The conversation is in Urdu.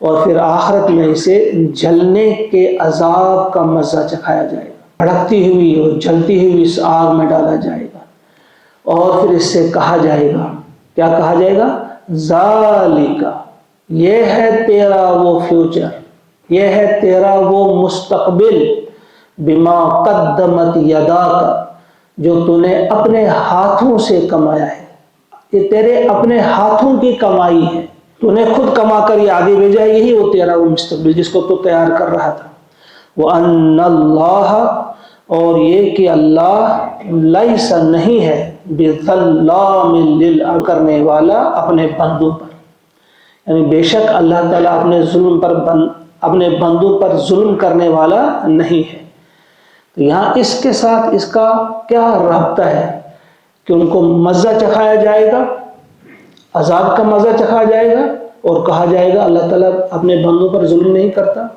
اور پھر آخرت میں اسے جلنے کے عذاب کا مزہ چکھایا جائے گا، بھڑکتی ہوئی اور جلتی ہوئی اس آگ میں ڈالا جائے گا، اور پھر اس سے کہا جائے گا، کیا کہا جائے گا؟ ذالک، یہ ہے تیرا وہ فیوچر، یہ ہے تیرا وہ مستقبل، بما قدمت یداک، جو تو نے اپنے ہاتھوں سے کمایا ہے، یہ تیرے اپنے ہاتھوں کی کمائی ہے، تو نے خود کما کر یہ آگے بھیجا ہے، یہی وہ تیرا وہ مستقبل جس کو تو تیار کر رہا تھا۔ وَأَنَّ اللَّهَ، اور یہ کہ اللہ لیس نہیں ہے بِظَلَّامٍ لِلْعَبِیدِ، کرنے والا اپنے بندوں پر، یعنی بے شک اللہ تعالیٰ اپنے بندوں پر ظلم کرنے والا نہیں ہے۔ تو یہاں اس کے ساتھ اس کا کیا رابطہ ہے کہ ان کو مزہ چکھایا جائے گا، عذاب کا مزہ چکھایا جائے گا، اور کہا جائے گا اللہ تعالیٰ اپنے بندوں پر ظلم نہیں کرتا۔